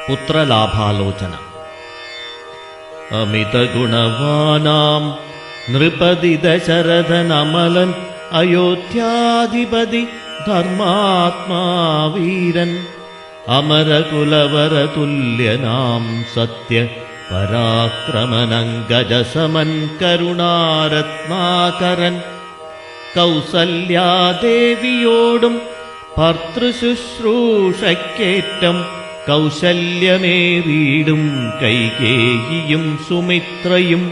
പുത്രലാഭാലോചന. അമിതഗുണവാനാം നൃപതി ദശരഥനമലൻ അയോധ്യാധിപതി ധർമാത്മാവീരൻ അമരകുലവരതുല്യനാം സത്യ പരാക്രമനങ്കജസമൻ കരുണാരത്നാകരൻ കൗസല്യാദേവിയോടും ഭർതൃശുശ്രൂഷയ്ക്കേറ്റം കൗശല്യമേറിയിടും കൈകേയിയും സുമിത്രയും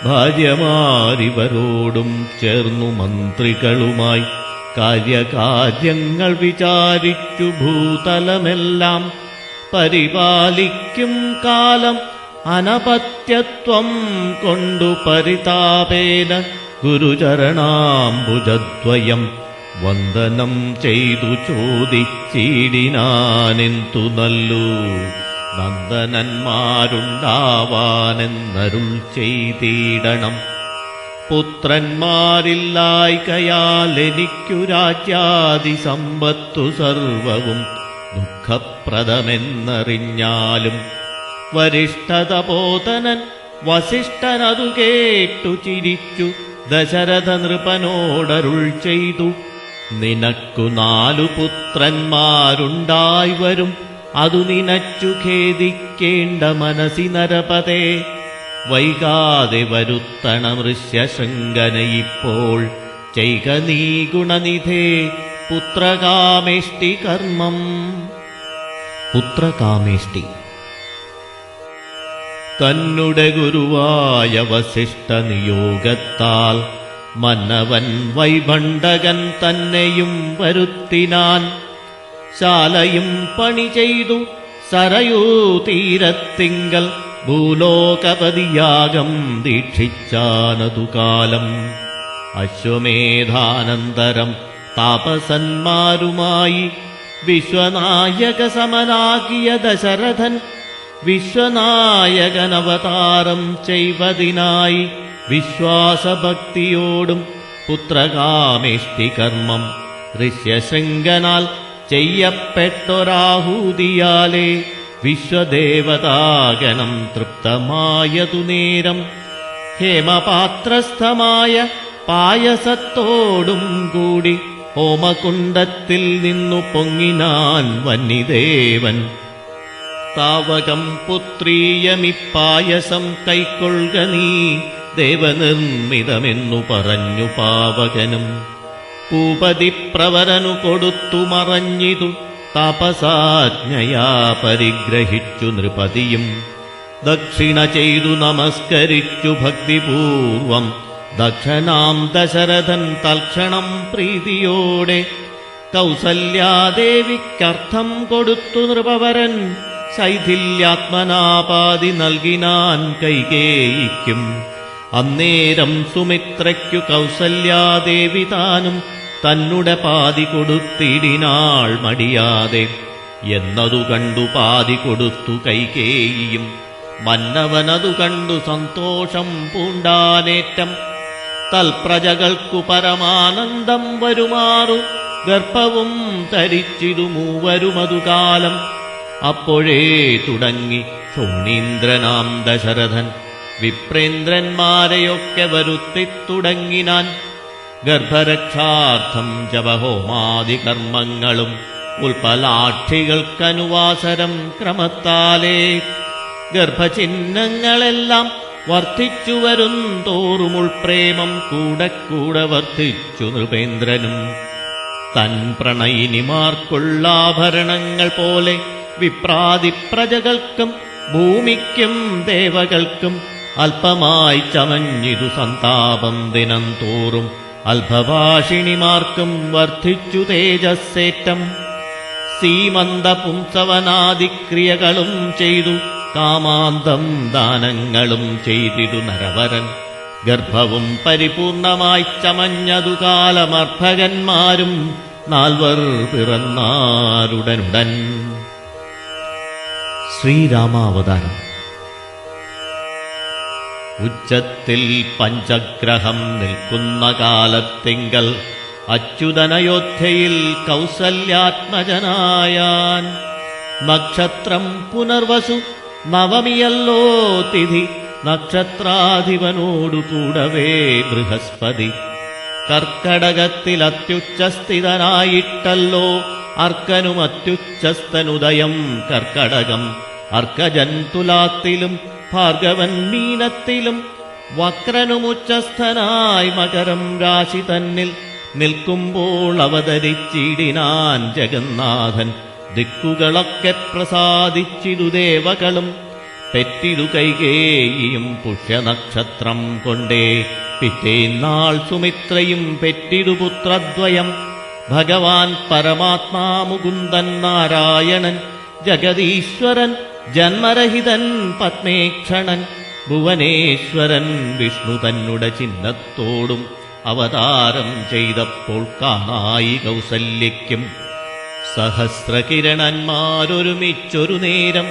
ഭാര്യമാരിവരോടും ചേർന്നു മന്ത്രികളുമായി കാര്യകാര്യങ്ങൾ വിചാരിച്ചു ഭൂതലമെല്ലാം പരിപാലിക്കും കാലം അനപത്യത്വം കൊണ്ടു പരിതാപേന ഗുരുചരണാംബുജദ്വയം വന്ദനം ചെയ്തു ചോദിച്ചിടിനാനെന്തു നല്ലു നന്ദനന്മാരുണ്ടാവാനെന്നരുൾ ചെയ്തിടണം. പുത്രന്മാരില്ലായ്കയാൽ എനിക്കു രാജ്യാദി സമ്പത്തു സർവവും ദുഃഖപ്രദമെന്നറിഞ്ഞാലും വരിഷ്ഠതപോതനൻ വസിഷ്ഠനതു കേട്ടു ചിരിച്ചു ദശരഥ നൃപനോടരുൾ ചെയ്തു, നിനക്കു 4 പുത്രന്മാരുണ്ടായി വരും, അതു നിനച്ചു ഖേദിക്കേണ്ട മനസി നരപതേ. വൈകാതെ വരുത്തണം ഋഷ്യശൃംഖനയിപ്പോൾ ചെയ്ക നീ ഗുണനിധേ പുത്രകാമേഷ്ടി കർമ്മം. പുത്രകാമേഷ്ടി. തന്നുടെ ഗുരുവായ വസിഷ്ഠ നിയോഗത്താൽ മന്നവൻ വൈഭണ്ഡകൻ തന്നെയും വരുത്തിനാൻ. ശാലയും പണി ചെയ്തു സരയൂ തീരത്തിങ്കൽ ഭൂലോകപതിയാഗം ദീക്ഷിച്ചാനതു കാലം. അശ്വമേധാനന്തരം താപസന്മാരുമായി വിശ്വനായക സമനാകിയ ദശരഥൻ വിശ്വനായകനവതാരം ചെയ്വതിനായി വിശ്വാസഭക്തിയോടും പുത്രകാമേഷ്ടി കർമ്മം ഋഷ്യശൃംഖനാൽ ചെയ്യപ്പെട്ടൊരാഹൂതിയാലേ വിശ്വദേവതാഗണം തൃപ്തമായതു നേരം ഹേമപാത്രസ്ഥമായ പായസത്തോടും കൂടി ഹോമകുണ്ഡത്തിൽ നിന്നു പൊങ്ങിനാൻ വന്യദേവൻ. താവകം പുത്രീയമിപ്പായസം കൈക്കൊള്ളുക നീ ദേവനിർമ്മിതമെന്നു പറഞ്ഞു പാവകനും. ഭൂപതിപ്രവരനു കൊടുത്തു മറഞ്ഞിതു താപസാജ്ഞയാ പരിഗ്രഹിച്ചു നൃപതിയും. ദക്ഷിണ ചെയ്തു നമസ്കരിച്ചു ഭക്തിപൂർവം ദക്ഷനാം ദശരഥൻ തൽക്ഷണം പ്രീതിയോടെ കൗസല്യാദേവിക്കർത്ഥം കൊടുത്തു നൃപവരൻ. ശൈഥില്യാത്മനാപാതി നൽകിനാൻ കൈകേയിക്കും. അന്നേരം സുമിത്രയ്ക്കു കൗസല്യാദേവി താനും തന്നുടെ പാതി കൊടുത്തിടിനാൾ മടിയാതെ. എന്നതു കണ്ടു പാതി കൊടുത്തു കൈകേയിയും. മന്നവനതു കണ്ടു സന്തോഷം പൂണ്ടാനേറ്റം. തൽപ്രജകൾക്കു പരമാനന്ദം വരുമാറു ഗർഭവും ധരിച്ചിതു മൂവരുമതു കാലം. അപ്പോഴേ തുടങ്ങി ശോണീന്ദ്രനാം ദശരഥൻ വിപ്രേന്ദ്രന്മാരെയൊക്കെ വരുത്തിത്തുടങ്ങിനാൻ. ഗർഭരക്ഷാർത്ഥം ജപഹോമാദികർമ്മങ്ങളും ഉൽപ്പലാക്ഷികൾക്കനുവാസരം ക്രമത്താലേ. ഗർഭചിഹ്നങ്ങളെല്ലാം വർദ്ധിച്ചു വരും തോറും ഉൾപ്രേമം കൂടെ കൂടെ വർദ്ധിച്ചു നൃപേന്ദ്രനും. തൻ പ്രണയിനിമാർക്കുള്ള ആഭരണങ്ങൾ പോലെ വിപ്രാതിപ്രജകൾക്കും ഭൂമിക്കും ദേവകൾക്കും അല്പമായി ചമഞ്ഞിതു സന്താപം ദിനം തോറും. അല്പഭാഷിണിമാർക്കും വർദ്ധിച്ചു തേജസ്സേറ്റം. സീമന്ത പുംസവനാദിക്രിയകളും ചെയ്തു കാമാന്തം ദാനങ്ങളും ചെയ്തിതു നരവരൻ. ഗർഭവും പരിപൂർണമായി ചമഞ്ഞതു കാലമർഭകന്മാരും 4 പിറന്നാരുടനുടൻ. ശ്രീരാമാവതാരം. ഉച്ചത്തിൽ പഞ്ചഗ്രഹം നിൽക്കുന്ന കാലത്തിങ്കൽ അച്യുതനയോധ്യയിൽ കൗസല്യാത്മജനായാൻ. നക്ഷത്രം പുനർവസു നവമിയല്ലോ തിഥി നക്ഷത്രാധിപനോടു കൂടവേ ബൃഹസ്പതി കർക്കടകത്തിൽ അത്യുച്ചസ്ഥിതനായിട്ടല്ലോ അർക്കനും അത്യുച്ചസ്ഥനുദയം കർക്കടകം അർക്കജൻ തുലാത്തിലും ഭാർഗവൻ മീനത്തിലും വക്രനുമുച്ചസ്ഥനായി മകരം രാശി തന്നിൽ നിൽക്കുമ്പോൾ അവതരിച്ചിടിനാൻ ജഗന്നാഥൻ ദിക്കുകളൊക്കെ പ്രസാദിച്ചിതു ദേവകളും പെറ്റിതു കൈകേയിയും പുഷ്യനക്ഷത്രം കൊണ്ടേ പിറ്റേന്നാൾ സുമിത്രയും പെറ്റിതു പുത്രദ്വയം ഭഗവാൻ പരമാത്മാ മുകുന്ദൻ നാരായണൻ ജഗദീശ്വരൻ ജന്മരഹിതൻ പത്മേക്ഷണൻ ഭുവനേശ്വരൻ വിഷ്ണു തന്നുടെ ചിഹ്നത്തോടും അവതാരം ചെയ്തപ്പോൾ കാണായി കൗസല്യയ്ക്കും സഹസ്രകിരണന്മാരൊരുമിച്ചൊരു നേരം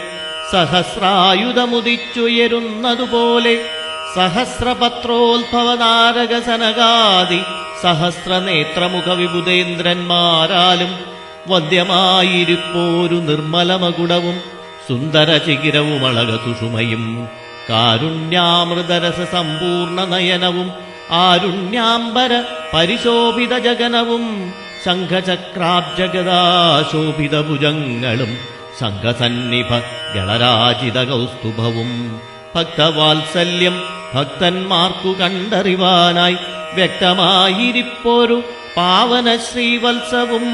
സഹസ്രായുധമുദിച്ചുയരുന്നതുപോലെ സഹസ്രപത്രോത്ഭവനാരകസനകാദി സഹസ്രനേത്രമുഖവിബുധേന്ദ്രന്മാരാലും വന്ദ്യമായിരിപ്പോരു നിർമ്മലമകുടവും സുന്ദരചികിരവും അളകസുഷുമയും കാരുണ്യാമൃതരസ സമ്പൂർണ്ണ നയനവും ആരുണ്യാംബര പരിശോഭിത ജഗനവും ശംഖചക്രാബ്ജഗദാശോഭിത ഭുജങ്ങളും സംഘസന്നിഭ ഗളരാജിത കൗസ്തുഭവും ഭക്തവാത്സല്യം ഭക്തന്മാർക്കു കണ്ടറിവാനായി വ്യക്തമായിരിപ്പോരു പാവന ശ്രീവത്സവും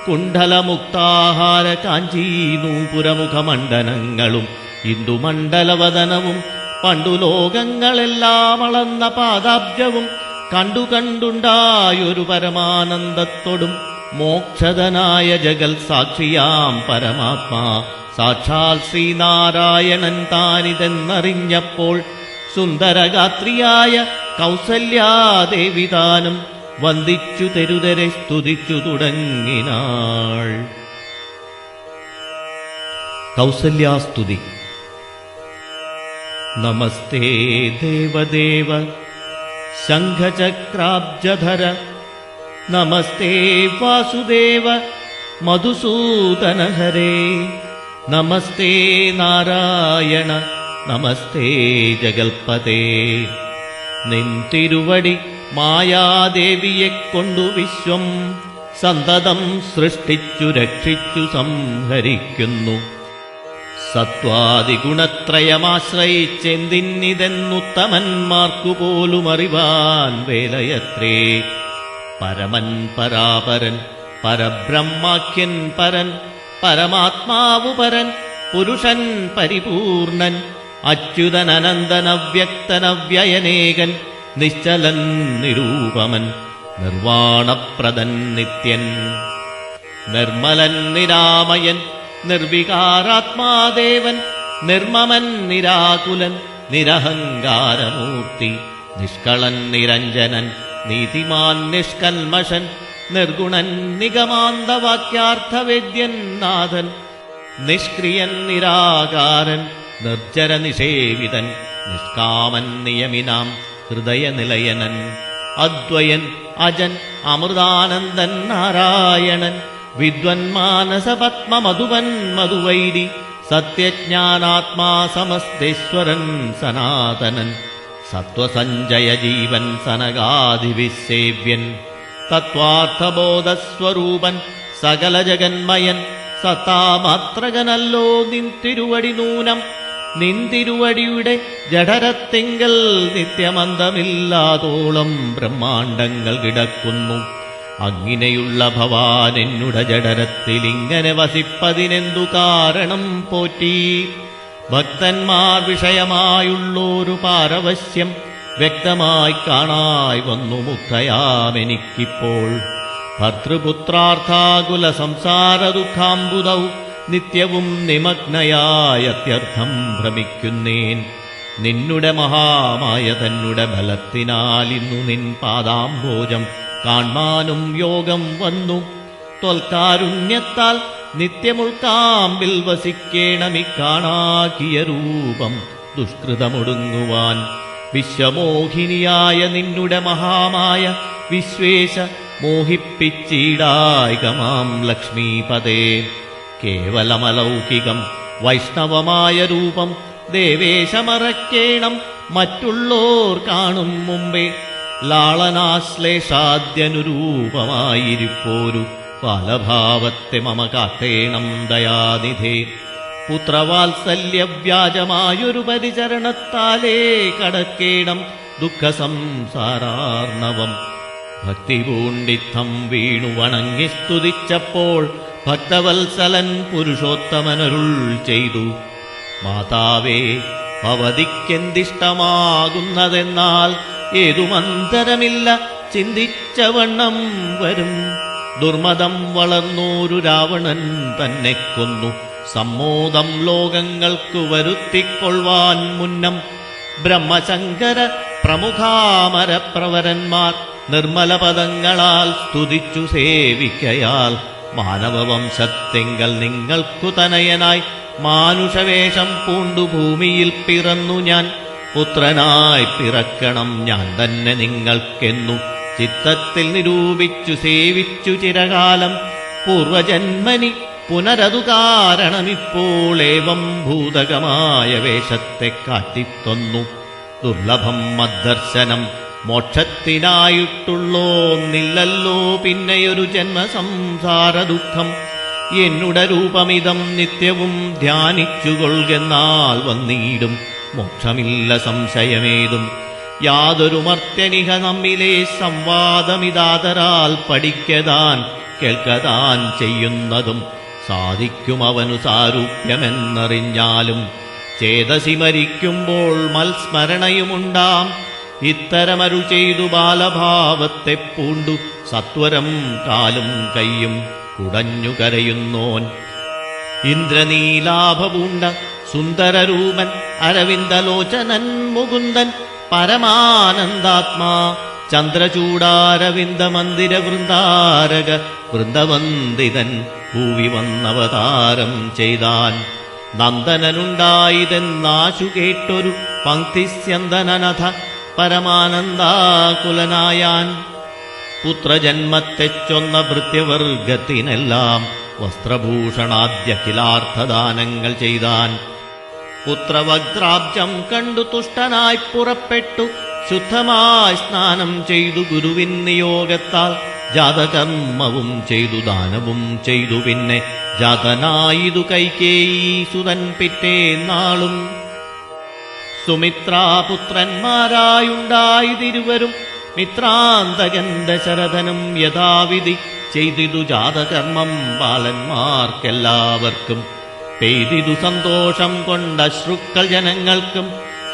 കുണ്ഡലമുക്താഹാര കാഞ്ചീനൂപുരമുഖമണ്ഡനങ്ങളും ഇന്ദുമണ്ഡലവദനവും പണ്ടു ലോകങ്ങളെല്ലാം അളന്ന പാദാബ്ജവും കണ്ടുണ്ടായൊരു പരമാനന്ദത്തോടും മോക്ഷദനായ ജഗൽ സാക്ഷിയാം പരമാത്മാ സാക്ഷാൽ ശ്രീനാരായണൻ താനിതെന്നറിഞ്ഞപ്പോൾ സുന്ദരഗാത്രിയായ കൗസല്യാദേവി താനും വന്ദിച്ചു തെരുതെരെ സ്തുതിച്ചു തുടങ്ങിനാൾ. കൗസല്യാസ്തുതി. നമസ്തേ ദേവദേവ ശംഖചക്രാബ്ജധര നമസ്തേ വാസുദേവ മധുസൂദന ഹരേ നമസ്തേ നാരായണ നമസ്തേ ജഗൽപതേ. നിൻ തിരുവടി മായാദേവിയെക്കൊണ്ടു വിശ്വം സന്തതം സൃഷ്ടിച്ചു രക്ഷിച്ചു സംഹരിക്കുന്നു. സത്വാദിഗുണത്രയമാശ്രയിച്ചെന്തിന്നിതെന്നുത്തമന്മാർക്കു പോലും അറിവാൻ വേലയത്രേ. പരമൻ പരാപരൻ പരബ്രഹ്മാഖ്യൻ പരൻ പരമാത്മാവു പരൻ പുരുഷൻ പരിപൂർണൻ അച്യുതൻ അനന്തൻ അവ്യക്തൻ അവ്യയനേകൻ നിശ്ചലൻ നിരൂപമൻ നിർവാണപ്രദൻ നിത്യൻ നിർമ്മലൻ നിരാമയൻ നിർവികാരാത്മാദേവൻ നിർമ്മമൻ നിരാകുലൻ നിരഹങ്കാരമൂർത്തി നിഷ്കളൻ നിരഞ്ജനൻ നീതിമാൻ നിഷ്കൽമഷൻ നിർഗുണൻ നിഗമാന്തവാക്യാർത്ഥവേദ്യൻ നാഥൻ നിഷ്ക്രിയൻ നിരാകാരൻ നിർജ്ജര നിഷേവിതൻ നിഷ്കാമൻ നിയമിനാം ഹൃദയനിലയനൻ അദ്വയൻ അജൻ അമൃതാനന്ദൻ നാരായണൻ വിദ്വന്മാനസപത്മമധുവൻ മധുവൈരി സത്യജ്ഞാനാത്മാ സമസ്തേശ്വരൻ സനാതനൻ സത്വസഞ്ജയ ജീവൻ സനകാദിവിസേവ്യൻ തത്വാർത്ഥബോധസ്വരൂപൻ സകല ജഗന്മയൻ സത്താമാത്രകനല്ലോ നിൻ തിരുവടി നൂനം. നിൻ തിരുവടിയുടെ ജഠരത്തിങ്കൽ നിത്യമന്തമില്ലാതോളം ബ്രഹ്മാണ്ടങ്ങൾ കിടക്കുന്നു. അങ്ങിനെയുള്ള ഭവാൻ എന്നുടെ ജഠരത്തിൽ ഇങ്ങനെ വസിപ്പതിനെന്തു കാരണം പോറ്റി? ഭക്തന്മാർ വിഷയമായുള്ളൊരു പാരവശ്യം വ്യക്തമായി കാണായി വന്നു മുക്തയാമെനിക്കിപ്പോൾ. ഭർത്തൃപുത്രാർത്ഥാകുല സംസാര ദുഃഖാംബുദൗ നിത്യവും നിമഗ്നയായത്യർത്ഥം ഭ്രമിക്കുന്നേൻ. നിന്നുടെ മഹാമായ തന്നുടെ ബലത്തിനാൽ ഇന്നു നിൻ പാദാംബോജം കാൺമാനും യോഗം വന്നു. ത്വൽക്കാരുണ്യത്താൽ നിത്യമുൾക്കാമ്പിൽ വസിക്കേണമിക്കാണാക്കിയ രൂപം ദുഷ്കൃതമൊടുങ്ങുവാൻ. വിശ്വമോഹിനിയായ നിന്നുടെ മഹാമായ വിശ്വേശ മോഹിപ്പിച്ചിടായികമാം ലക്ഷ്മീപദേ. കേവലമലൗകികം വൈഷ്ണവമായ രൂപം ദേവേശമറക്കേണം മറ്റുള്ളോർ കാണും മുമ്പേ. ലാളനാശ്ലേഷാദ്യനുരൂപമായിരിപ്പോരു ബാലഭാവത്തെ മമ കാട്ടേണം ദയാനിധേ. പുത്രവാത്സല്യവ്യാജമായൊരു പരിചരണത്താലേ കടക്കേണം ദുഃഖസംസാരാർണവം. ഭക്തി പൂണ്ടിത്തം വീണു വണങ്ങി സ്തുതിച്ചപ്പോൾ ഭക്തവത്സലൻ പുരുഷോത്തമനരുൾ ചെയ്തു, മാതാവേ, ഭവതിക്കെന്തിഷ്ടമാകുന്നതെന്നാൽ ഏതുമന്തരമില്ല ചിന്തിച്ചവണ്ണം വരും. ദുർമതം വളർന്നോരു രാവണൻ തന്നെ കൊന്നു സമ്മോദം ലോകങ്ങൾക്കു വരുത്തിക്കൊള്ളുവാൻ മുന്നം. ബ്രഹ്മശങ്കര പ്രമുഖാമരപ്രവരന്മാർ നിർമ്മല പദങ്ങളാൽ സ്തുതിച്ചു സേവിക്കയാൽ മാനവവംശത്തിങ്കൽ നിങ്ങൾക്കു തനയനായി മാനുഷവേഷം പൂണ്ടു ഭൂമിയിൽ പിറന്നു ഞാൻ. പുത്രനായി പിറക്കണം ഞാൻ തന്നെ നിങ്ങൾക്കെന്നു ചിത്തത്തിൽ നിരൂപിച്ചു സേവിച്ചു ചിരകാലം. പൂർവജന്മനി പുനരതു കാരണമിപ്പോൾ ഏവം ഭൂതകമായ വേഷത്തെ കാട്ടിത്തന്നു. ദുർലഭം മദ്ദർശനം മോക്ഷത്തിനായിട്ടുള്ളോന്നില്ലല്ലോ പിന്നെയൊരു ജന്മസംസാര ദുഃഖം. എന്നുട രൂപമിതം നിത്യവും ധ്യാനിച്ചുകൊള്ളുകെന്നാൽ വന്നിടും മോക്ഷമില്ല സംശയമേതും. യാതൊരു മർത്യനിഹ നമ്മിലെ സംവാദമിതാതരാൽ പഠിക്കതാൻ കേൾക്കതാൻ ചെയ്യുന്നതും സാധിക്കും അവനു സാരൂപ്യമെന്നറിഞ്ഞാലും. ചേതസി മരിക്കുമ്പോൾ മൽസ്മരണയുമുണ്ടാം. ഇത്തരമരു ചെയ്തു ബാലഭാവത്തെ പൂണ്ടു സത്വരം കാലും കയ്യും കുടഞ്ഞു കരയുന്നോൻ. ഇന്ദ്രനീലാഭപൂണ്ട സുന്ദരരൂപൻ അരവിന്ദലോചനൻ മുകുന്ദൻ പരമാനന്ദാത്മാ ചന്ദ്രചൂടാരവിന്ദ മന്ദിര വൃന്ദാരക വൃന്ദവന്ദിതൻ ഭൂവി വന്നവതാരം ചെയ്താൻ. നന്ദനനുണ്ടായതെന്നാശു കേട്ടൊരു പങ്ക്തിസ്യന്തനനഥ പരമാനന്ദാകുലനായാൻ. പുത്രജന്മത്തെ ചൊന്ന ഭൃത്യവർഗത്തിനെല്ലാം വസ്ത്രഭൂഷണാദ്യഖിലാർത്ഥദാനങ്ങൾ ചെയ്താൻ. പുത്രവക്ത്രാബ്ജം കണ്ടു തുഷ്ടനായി പുറപ്പെട്ടു ശുദ്ധമായി സ്നാനം ചെയ്തു ഗുരുവിൻ നിയോഗത്താൽ. ജാതകർമ്മവും ചെയ്തു ദാനവും ചെയ്തു പിന്നെ ജാതനായിതു കൈകേയീസുതൻ പിറ്റേന്നാളും. സുമിത്രാപുത്രന്മാരായുണ്ടായതിരുവരും മിത്രാന്തകൻ ദശരഥനും യഥാവിധി ചെയ്തിതു ജാതകർമ്മം ബാലന്മാർക്കെല്ലാവർക്കും. പെയ്തിതു സന്തോഷം കൊണ്ടശ്രുക്കൾ ജനങ്ങൾക്കും.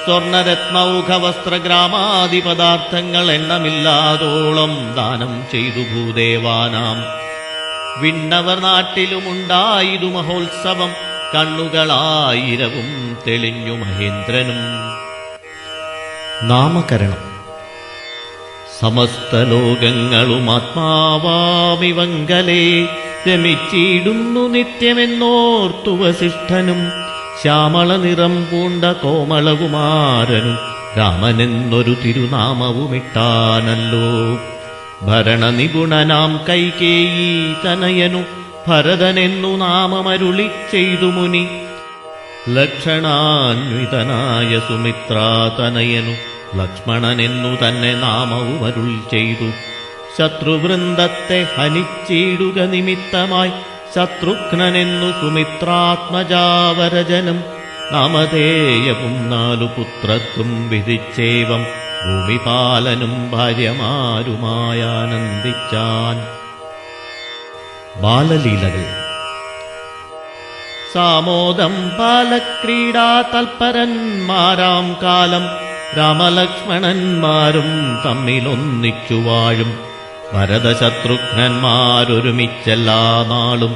സ്വർണരത്നൗഘവസ്ത്രഗ്രാമാദി പദാർത്ഥങ്ങൾ എണ്ണമില്ലാതോളം ദാനം ചെയ്തു ഭൂദേവാനാം. വിണ്ണവർ നാട്ടിലുമുണ്ടായിതു മഹോത്സവം. കണ്ണുകളായിരവും തെളിഞ്ഞു മഹേന്ദ്രനും. നാമകരണം. സമസ്ത ലോകങ്ങളും ആത്മാവാമിവങ്കലേ രമിച്ചിടുന്നു നിത്യമെന്നോർത്തു വസിഷ്ഠനും. ശ്യാമള നിറം പൂണ്ട കോമളകുമാരനും രാമനെന്നൊരു തിരുനാമവുമിട്ടാനല്ലോ. ഭരണനിപുണനാം കൈകേയീ തനയനു ഭരതനെന്നു നാമമരുളി ചെയ്തു മുനി. ലക്ഷണാന്വിതനായ സുമിത്രാതനയനു ലക്ഷ്മണനെന്നു തന്നെ നാമവുമരുൾ ചെയ്തു. ശത്രുവൃന്ദത്തെ ഹനിച്ചിടുക നിമിത്തമായി ശത്രുഘ്നെന്നു സുമിത്രാത്മജാവരജനും. നാമധേയവും 4 പുത്രത്വം വിധിച്ചേവം ഭൂമിപാലനും ഭാര്യമാരുമായാനന്ദിച്ചാൻ. ബാലലീലകൾ. സാമോദം ബാലക്രീഡാ തൽപരന്മാരാം കാലം രാമലക്ഷ്മണന്മാരും തമ്മിലൊന്നിച്ചു വാഴും. ഭരതശത്രുഘ്നന്മാരൊരുമിച്ചെല്ലാ നാളും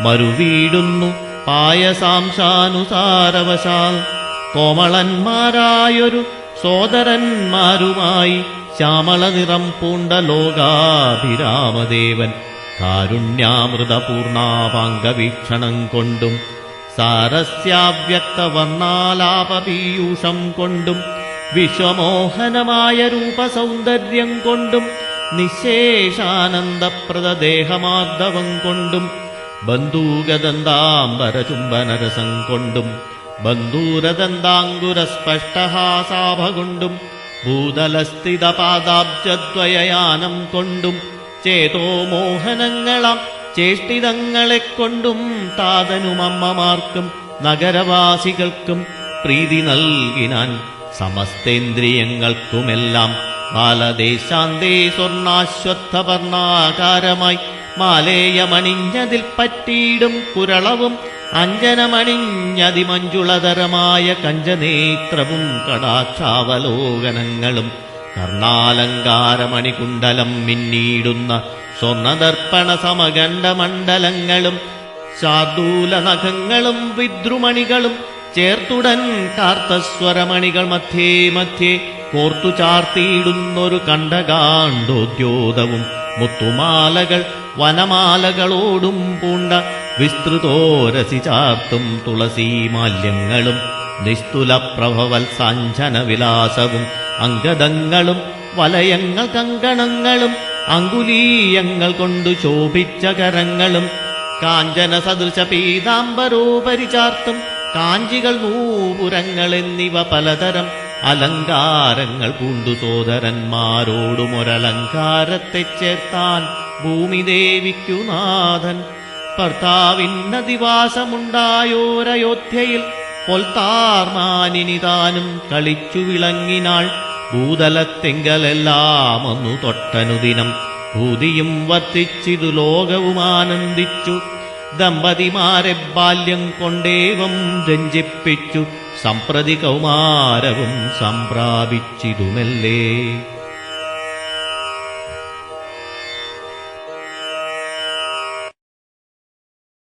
മരുവീടുന്നു പായസാംശാനുസാരവശാൽ. കോമളന്മാരായൊരു സോദരന്മാരുമായി ശ്യാമള നിറം പൂണ്ട ലോകാഭിരാമദേവൻ കാരുണ്യാമൃതപൂർണാപാംഗവീക്ഷണം കൊണ്ടും സാരസ്യാവ്യക്തവർണ്ണാലാപപീയൂഷം കൊണ്ടും വിശ്വമോഹനമായ രൂപസൗന്ദര്യം കൊണ്ടും നിശേഷാനന്ദപ്രദദേഹമാർദ്ദവം കൊണ്ടും ബന്ധൂകദന്താംബരചുംബനരസം കൊണ്ടും ബന്ധൂരദന്താങ്കുരസ്പഷ്ടഹാസാഭ കൊണ്ടും ഭൂതലസ്ഥിതപാദാബ്ജദ്വയയാനം കൊണ്ടും ചേതോ മോഹനങ്ങളാം ചേഷ്ടിതങ്ങളെക്കൊണ്ടും താതനുമമ്മമാർക്കും നഗരവാസികൾക്കും പ്രീതി നൽകിനാൻ സമസ്തേന്ദ്രിയങ്ങൾക്കുമെല്ലാം ബാലദേശാന്തേ സ്വർണാശ്വത്ഥപർണാകാരമായി മാലേയമണിഞ്ഞതിൽ പറ്റിയിടും കുരളവും അഞ്ജനമണിഞ്ഞതിമഞ്ജുളതരമായ കഞ്ചനേത്രവും കടാക്ഷാവലോകനങ്ങളും കർണാലങ്കാരമണികുണ്ടലം മിന്നീടുന്ന സ്വർണദർപ്പണ സമഗണ്ഡമണ്ഡലങ്ങളും ശാർദൂലനഖങ്ങളും വിദ്രുമണികളും ചേർത്തുടൻ കാർത്തസ്വരമണികൾ മധ്യേ മധ്യേ കോർത്തു ചാർത്തിയിടുന്നൊരു കണ്ഠകാണ്ഡോദ്യോതവും മുത്തുമാലകൾ വനമാലകളോടും പൂണ്ട വിസ്തൃതോരസി ചാർത്തും തുളസീമാല്യങ്ങളും നിസ്തുലപ്രഭവത്സാഞ്ജനവിലാസവും അംഗദങ്ങളും വലയങ്ങൾ കങ്കണങ്ങളും അങ്കുലീയങ്ങൾ കൊണ്ടു ശോഭിച്ച കരങ്ങളും കാഞ്ചന സദൃശ പീതാംബരോപരി ചാർത്തും കാഞ്ചികൾ നൂപുരങ്ങൾ എന്നിവ പലതരം അലങ്കാരങ്ങൾ പൂണ്ടു സോദരന്മാരോടുമൊരലങ്കാരത്തെ ചേർത്താൻ ഭൂമിദേവിക്കു നാഥൻ ഭർത്താവിന്നതിവാസമുണ്ടായോരയോധ്യയിൽ പൊൽത്താർമാനിനി താനും കളിച്ചു വിളങ്ങിനാൾ ഭൂതലത്തെങ്കലെല്ലാം ഒന്നു തൊട്ടനുദിനം ഭൂതിയും വർദ്ധിച്ചിതു ലോകവും ആനന്ദിച്ചു ദമ്പതിമാരെ ബാല്യം കൊണ്ടേവം രഞ്ജിപ്പിച്ചു സംപ്രതി കൗമാരവും സംപ്രാപിച്ചിതുമല്ലേ.